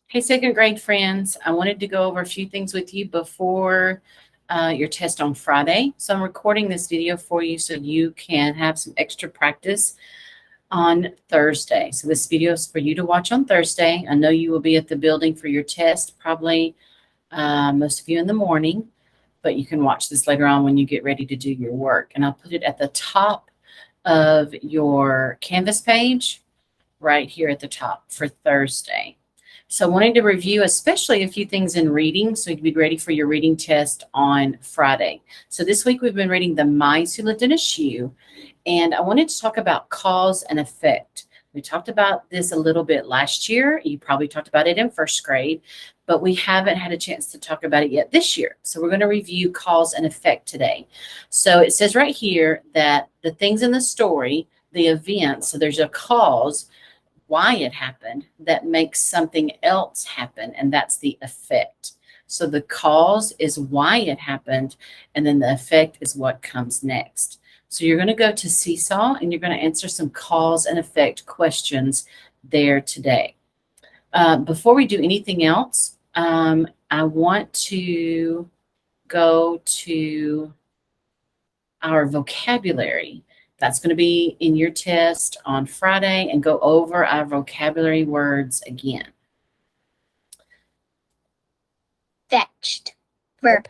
Hey, second grade friends, I wanted to go over a few things with you before your test on Friday. So I'm recording this video for you so you can have some extra practice on Thursday. So this video is for you to watch on Thursday. I know you will be at the building for your test, probably most of you in the morning, but you can watch this later on when you get ready to do your work. And I'll put it at the top of your Canvas page right here at the top for Thursday. So I wanted to review especially a few things in reading so you can be ready for your reading test on Friday. So this week we've been reading The Mice Who Lived in a Shoe, and I wanted to talk about cause and effect. We talked about this a little bit last year. You probably talked about it in first grade, but we haven't had a chance to talk about it yet this year. So we're going to review cause and effect today. So it says right here that the things in the story, the events, so there's a cause, why it happened, that makes something else happen, and that's the effect. So the cause is why it happened, and then the effect is what comes next. So you're going to go to Seesaw, and you're going to answer some cause and effect questions there today. Before we do anything else, I want to go to our vocabulary. That's going to be in your test on Friday, and go over our vocabulary words again. Fetched. Verb.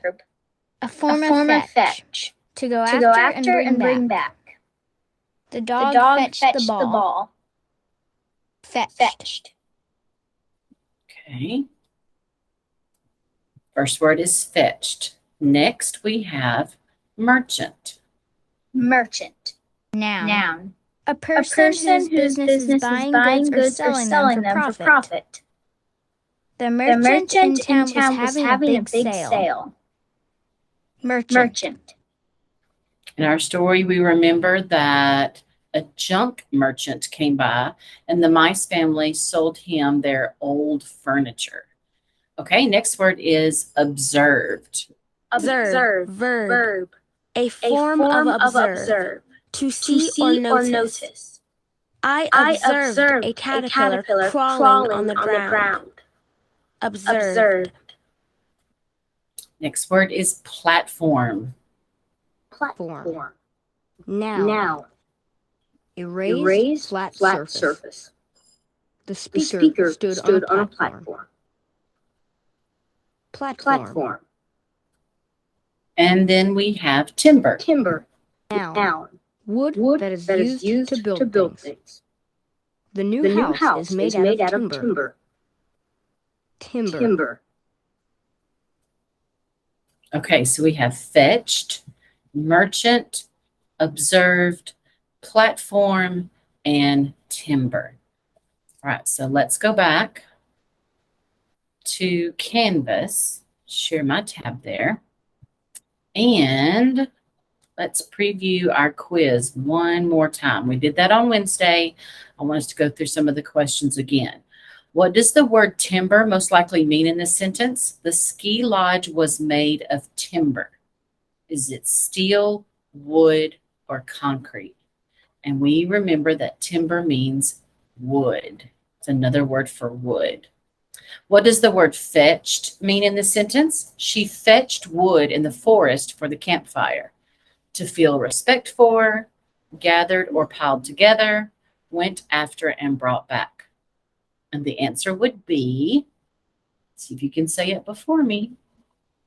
A form of fetch. To go after and bring back. The dog fetched the ball. Fetched. Okay. First word is fetched. Next we have merchant. Merchant. Noun. A person whose business is buying goods or selling them for profit. The merchant in town was having a big sale. Merchant. In our story, we remember that a junk merchant came by, and the mice family sold him their old furniture. Okay, next word is observed. Observe. Verb. A form of observe. To see or notice. I observed a caterpillar crawling on the ground. Observed. Next word is platform. Platform. Noun. A raised flat surface. The speaker stood on a platform. Platform. And then we have timber. Timber. Noun. Wood that is used to build things. The new house is made out of timber. Timber. Okay, so we have fetched, merchant, observed, platform, and timber. All right, so let's go back to Canvas, share my tab there, and let's preview our quiz one more time. We did that on Wednesday. I want us to go through some of the questions again. What does the word timber most likely mean in this sentence? The ski lodge was made of timber. Is it steel, wood, or concrete? And we remember that timber means wood. It's another word for wood. What does the word fetched mean in this sentence? She fetched wood in the forest for the campfire. To feel respect for, gathered or piled together, went after and brought back. And the answer would be, see if you can say it before me,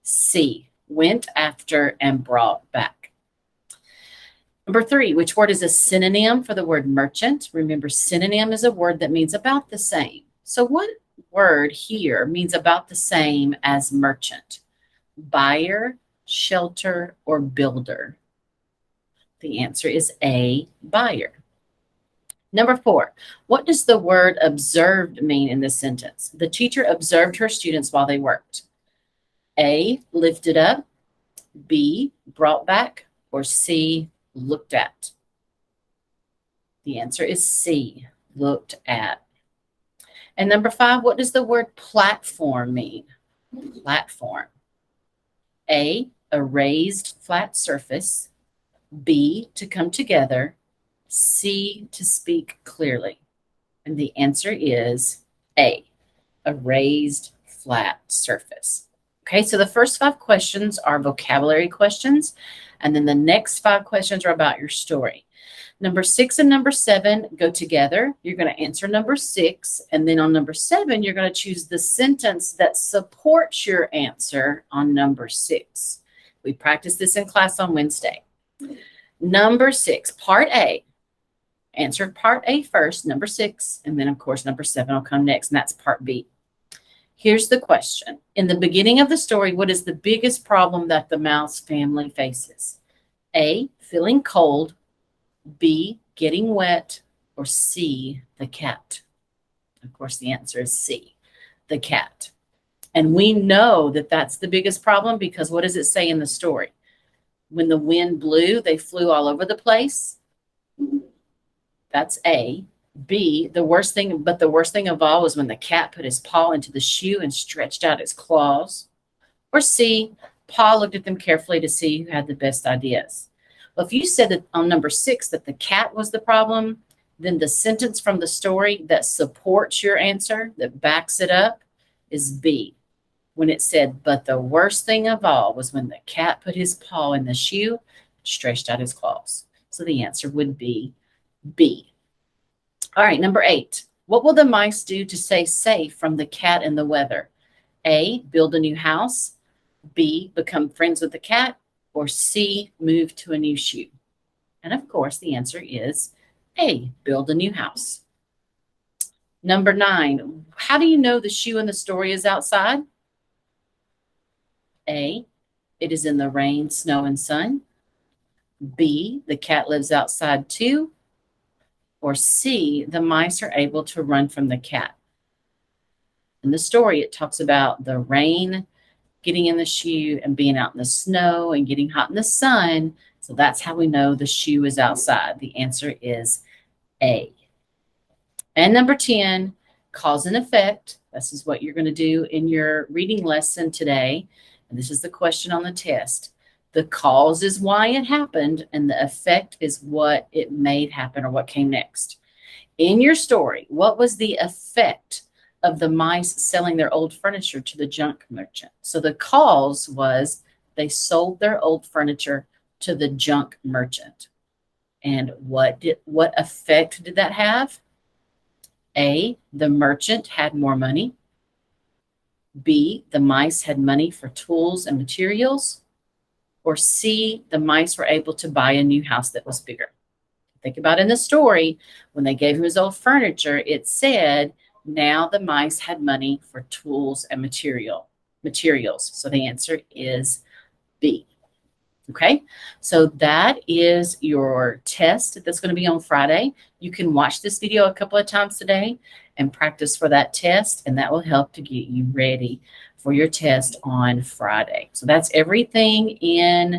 C, went after and brought back. Number 3, which word is a synonym for the word merchant? Remember, synonym is a word that means about the same. So what word here means about the same as merchant? Buyer, shelter, or builder? The answer is A, buyer. Number 4, what does the word observed mean in this sentence? The teacher observed her students while they worked. A, lifted up, B, brought back, or C, looked at? The answer is C, looked at. And number 5, what does the word platform mean? Platform. A raised flat surface. B, to come together. C, to speak clearly. And the answer is A, a raised flat surface. Okay, so the first 5 questions are vocabulary questions, and then the next 5 questions are about your story. Number 6 and number 7 go together. You're going to answer number 6, and then on number 7, you're going to choose the sentence that supports your answer on number 6. We practiced this in class on Wednesday. Number 6, part A. Answer part A first, number 6, and then, of course, number 7 will come next, and that's part B. Here's the question. In the beginning of the story, what is the biggest problem that the mouse family faces? A, feeling cold, B, getting wet, or C, the cat? Of course, the answer is C, the cat. And we know that that's the biggest problem because what does it say in the story? When the wind blew, they flew all over the place. That's A. B, the worst thing of all was when the cat put his paw into the shoe and stretched out his claws. Or C, Paul looked at them carefully to see who had the best ideas. Well, if you said that on number 6 that the cat was the problem, then the sentence from the story that supports your answer, that backs it up, is B. When it said, but the worst thing of all was when the cat put his paw in the shoe and stretched out his claws. So the answer would be B. All right, number 8. What will the mice do to stay safe from the cat and the weather? A, build a new house. B, become friends with the cat. Or C, move to a new shoe. And of course, the answer is A, build a new house. Number 9. How do you know the shoe in the story is outside? A, it is in the rain, snow, and sun. B, the cat lives outside too. Or C, the mice are able to run from the cat. In the story, it talks about the rain, getting in the shoe, and being out in the snow and getting hot in the sun. So that's how we know the shoe is outside. The answer is A. And number 10, cause and effect. This is what you're going to do in your reading lesson today. And this is the question on the test. The cause is why it happened, and the effect is what it made happen or what came next. In your story, what was the effect of the mice selling their old furniture to the junk merchant? So the cause was they sold their old furniture to the junk merchant. And what effect did that have? A, the merchant had more money. B, the mice had money for tools and materials. Or C, the mice were able to buy a new house that was bigger. Think about in the story, when they gave him his old furniture, it said, now the mice had money for tools and materials. So the answer is B. Okay, so that is your test that's going to be on Friday. You can watch this video a couple of times today and practice for that test, and that will help to get you ready for your test on Friday. So that's everything in